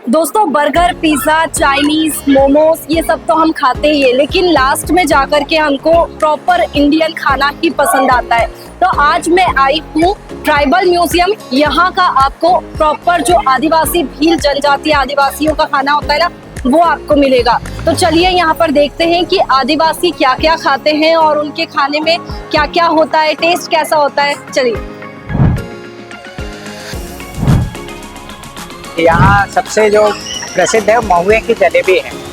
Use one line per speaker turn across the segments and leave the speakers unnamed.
दोस्तों burger, pizza, Chinese, momos ये सब तो हम खाते ही है, लेकिन लास्ट में जाकर के हमको प्रॉपर इंडियन खाना ही पसंद आता है। तो आज मैं आई हूँ ट्राइबल म्यूजियम। यहाँ का आपको प्रॉपर जो आदिवासी भील जनजाति आदिवासियों का खाना होता है ना, वो आपको मिलेगा। तो चलिए यहाँ पर देखते हैं कि आदिवासी क्या क्या खाते हैं और उनके खाने में क्या क्या होता है, टेस्ट कैसा होता है। चलिए।
यहाँ सबसे जो प्रसिद्ध है महुए की जलेबी है।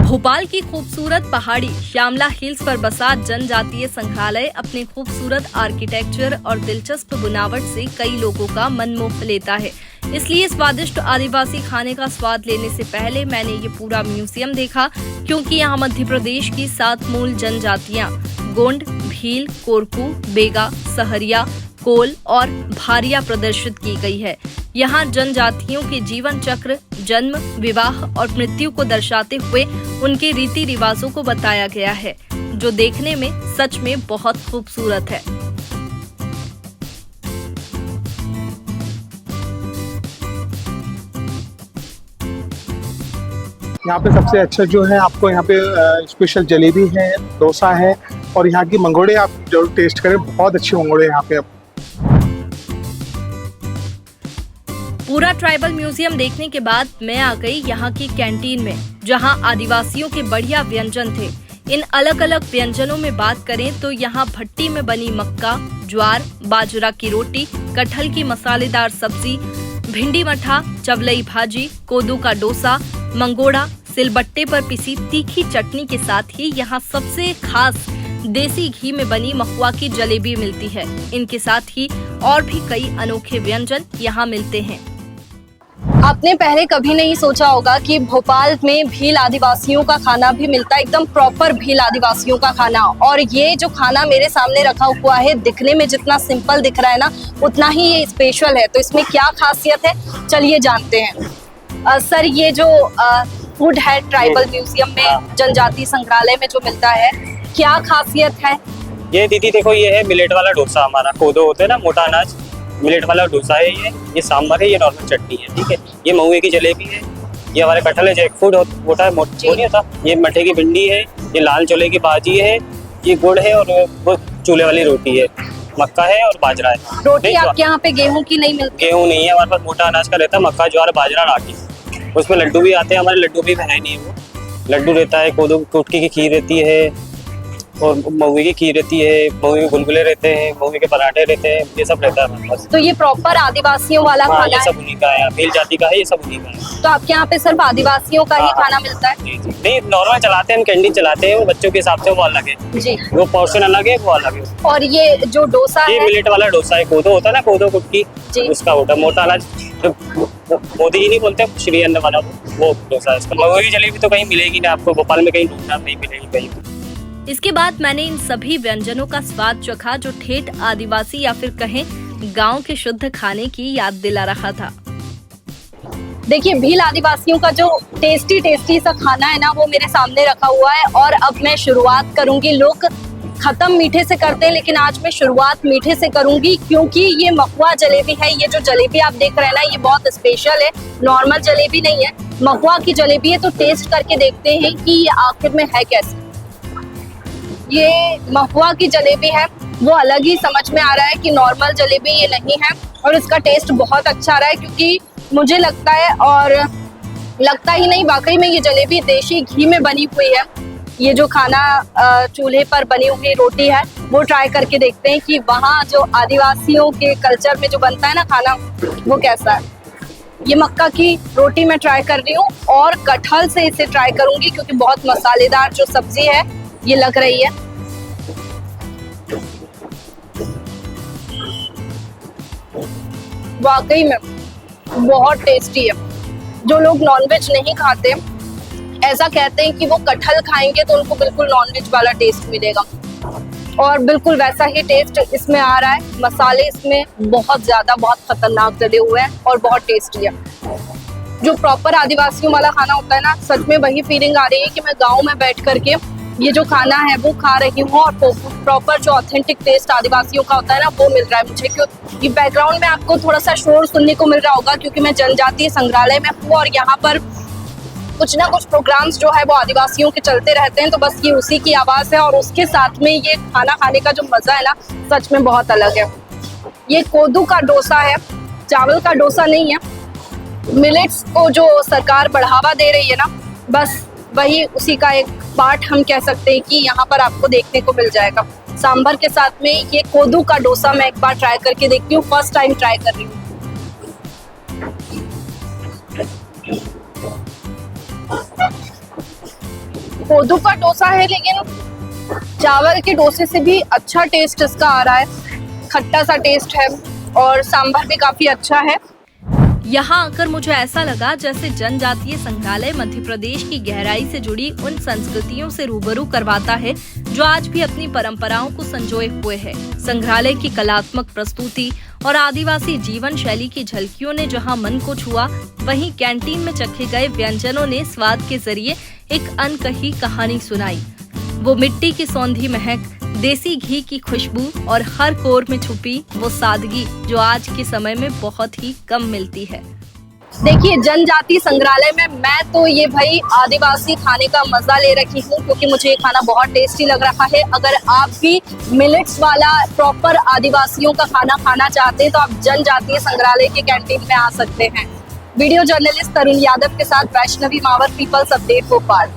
भोपाल की खूबसूरत पहाड़ी श्यामला हिल्स पर बसा जनजातीय संग्रहालय अपने खूबसूरत आर्किटेक्चर और दिलचस्प बनावट से कई लोगों का मन मोह लेता है। इसलिए स्वादिष्ट आदिवासी खाने का स्वाद लेने से पहले मैंने ये पूरा म्यूजियम देखा, क्योंकि यहाँ मध्य प्रदेश की 7 मूल जनजातियाँ गोंड, भील, कोरकू, बेगा, सहरिया, कोल और भारिया प्रदर्शित की गई है। यहाँ जनजातियों के जीवन चक्र, जन्म, विवाह और मृत्यु को दर्शाते हुए उनके रीति रिवाजों को बताया गया है, जो देखने में सच में बहुत खूबसूरत है।
यहाँ पे सबसे अच्छा जो है आपको यहाँ पे स्पेशल जलेबी है, डोसा है और यहाँ की मंगोड़े आप जरूर टेस्ट करें। बहुत अच्छी मंगोड़े यहाँ पे।
पूरा ट्राइबल म्यूजियम देखने के बाद मैं आ गई यहाँ की कैंटीन में, जहाँ आदिवासियों के बढ़िया व्यंजन थे। इन अलग अलग व्यंजनों में बात करें तो यहाँ भट्टी में बनी मक्का, ज्वार, बाजरा की रोटी, कटहल की मसालेदार सब्जी, भिंडी मठा, चवलई भाजी, कोदू का डोसा, मंगोड़ा, सिलबट्टे पर पिसी तीखी चटनी के साथ ही यहाँ सबसे खास देसी घी में बनी महुआ की जलेबी मिलती है। इनके साथ ही और भी कई अनोखे व्यंजन यहाँ मिलते हैं।
आपने पहले कभी नहीं सोचा होगा कि भोपाल में भील आदिवासियों का खाना भी मिलता है, एकदम प्रॉपर भील आदिवासियों का खाना। और ये जो खाना मेरे सामने रखा हुआ है, दिखने में जितना सिंपल दिख रहा है ना, उतना ही ये स्पेशल है। तो इसमें क्या खासियत है, चलिए जानते हैं। सर, ये जो फूड है ट्राइबल म्यूजियम में, जनजाति संग्रहालय में जो मिलता है, क्या खासियत है?
ये दीदी देखो, ये है मिलेट वाला डोसा। हमारा कोदो होते हैं ना, मोटा अनाज, मिलेट वाला डोसा है ये सांभर है, ये नॉर्मल चटनी है, ठीक है। ये महुए की जलेबी है, ये हमारे कटहल है, जैक फूड होता है, नहीं होता। ये मठे की भिंडी है, ये लाल चोले की भाजी है, ये गुड़ है और वो चूल्हे वाली रोटी है, मक्का है और बाजरा है।
रोटी आपके यहाँ पे गेहूं की नहीं मिलती?
गेहूं नहीं है हमारे पास, मोटा अनाज का रहता है, मक्का, ज्वार, बाजरा, रागी। उसमें लड्डू भी आते हैं हमारे, लड्डू भी है नहीं, वो लड्डू रहता है, कोदो कुटकी की खीर रहती है और महुए की खीर रहती है, महुए के गुलगुले रहते हैं, महुए के पराठे रहते हैं, ये सब रहता है हमारे पास।
तो ये प्रॉपर आदिवासियों वाला खाना
ये सब उन्हीं का है, भील जाति का है, ये सब उन्हीं का है।
तो आपके यहाँ पे सिर्फ आदिवासियों का ही खाना मिलता है?
जी जी, नहीं नॉर्मल चलाते हैं हम, कैंटीन चलाते हैं, वो बच्चों के हिसाब से वो अलग है
जी,
वो पोर्शन अलग है, वो अलग है।
और ये जो डोसा
ये
है,
मिलेट वाला डोसा है, कोदो होता है ना, कोदो कुटकी, उसका होता है, मोटा अनाज जो मोदी जी नहीं बोलते, श्री अन्न वाला, वो डोसा है। महुए की जलेबी तो कहीं मिलेगी ना आपको, भोपाल में कहीं ढूंढना नहीं मिलेगी कहीं।
इसके बाद मैंने इन सभी व्यंजनों का स्वाद चखा, जो ठेठ आदिवासी या फिर कहें गांव के शुद्ध खाने की याद दिला रहा था।
देखिए, भील आदिवासियों का जो टेस्टी सा खाना है ना, वो मेरे सामने रखा हुआ है। और अब मैं शुरुआत करूंगी। लोग खत्म मीठे से करते हैं, लेकिन आज मैं शुरुआत मीठे से करूंगी, क्योंकि ये महुआ जलेबी है। ये जो जलेबी आप देख रहे हैं ना, ये बहुत स्पेशल है, नॉर्मल जलेबी नहीं है, महुआ की जलेबी है। तो टेस्ट करके देखते हैं कि ये आखिर में है कैसे। ये महुआ की जलेबी है, वो अलग ही समझ में आ रहा है कि नॉर्मल जलेबी ये नहीं है। और इसका टेस्ट बहुत अच्छा आ रहा है, क्योंकि मुझे लगता है, और लगता ही नहीं, वाकई में ये जलेबी देशी घी में बनी हुई है। ये जो खाना चूल्हे पर बनी हुई रोटी है, वो ट्राई करके देखते हैं कि वहाँ जो आदिवासियों के कल्चर में जो बनता है ना खाना, वो कैसा है। ये मक्का की रोटी मैं ट्राई कर रही हूँ और कटहल से इसे ट्राई करूंगी, क्योंकि बहुत मसालेदार जो सब्जी है ये लग रही है। वाकई में बहुत टेस्टी है। जो लोग नॉनवेज नहीं खाते, ऐसा कहते हैं कि वो कटहल खाएंगे तो उनको बिल्कुल नॉनवेज वाला टेस्ट मिलेगा, और बिल्कुल वैसा ही टेस्ट इसमें आ रहा है। मसाले इसमें बहुत ज्यादा, बहुत खतरनाक डले हुए हैं और बहुत टेस्टी है। जो प्रॉपर आदिवासियों वाला खाना होता है ना, सच में वही फीलिंग आ रही है कि मैं गांव में बैठ करके ये जो खाना है वो खा रही हूँ और प्रॉपर जो ऑथेंटिक टेस्ट आदिवासियों का होता है ना वो मिल रहा है मुझे। क्यों ये बैकग्राउंड में आपको थोड़ा सा शोर सुनने को मिल रहा होगा क्योंकि मैं जनजातीय संग्रहालय में हूँ और यहाँ पर कुछ ना कुछ प्रोग्राम्स जो है वो आदिवासियों के चलते रहते हैं, तो बस ये उसी की आवाज़ है और उसके साथ में ये खाना खाने का जो मज़ा है ना सच में बहुत अलग है। ये कोदू का डोसा है, चावल का डोसा नहीं है। मिलेट्स को जो सरकार बढ़ावा दे रही है ना, बस वही उसी का एक पार्ट हम कह सकते हैं कि यहाँ पर आपको देखने को मिल जाएगा। सांभर के साथ में ये कोदू का डोसा मैं एक बार ट्राई करके देखती हूँ, फर्स्ट टाइम ट्राई कर रही हूँ। कोदू का डोसा है लेकिन चावल के डोसे से भी अच्छा टेस्ट इसका आ रहा है, खट्टा सा टेस्ट है और सांभर भी काफी अच्छा है।
यहाँ आकर मुझे ऐसा लगा जैसे जनजातीय संग्रहालय मध्य प्रदेश की गहराई से जुड़ी उन संस्कृतियों से रूबरू करवाता है जो आज भी अपनी परंपराओं को संजोए हुए है। संग्रहालय की कलात्मक प्रस्तुति और आदिवासी जीवन शैली की झलकियों ने जहाँ मन को छुआ, वहीं कैंटीन में चखे गए व्यंजनों ने स्वाद के जरिए एक अनकही कहानी सुनाई। वो मिट्टी की सौंधी महक, देसी घी की खुशबू और हर कोर में छुपी वो सादगी जो आज के समय में बहुत ही कम मिलती है।
देखिए जनजातीय संग्रहालय में मैं तो ये भाई आदिवासी खाने का मजा ले रही हूँ क्योंकि मुझे ये खाना बहुत टेस्टी लग रहा है। अगर आप भी मिलेट्स वाला प्रॉपर आदिवासियों का खाना खाना चाहते हैं तो आप जनजातीय संग्रहालय के कैंटीन में आ सकते हैं। वीडियो जर्नलिस्ट तरुण यादव के साथ वैष्णवी मावर, पीपल्स अपडेट भोपाल।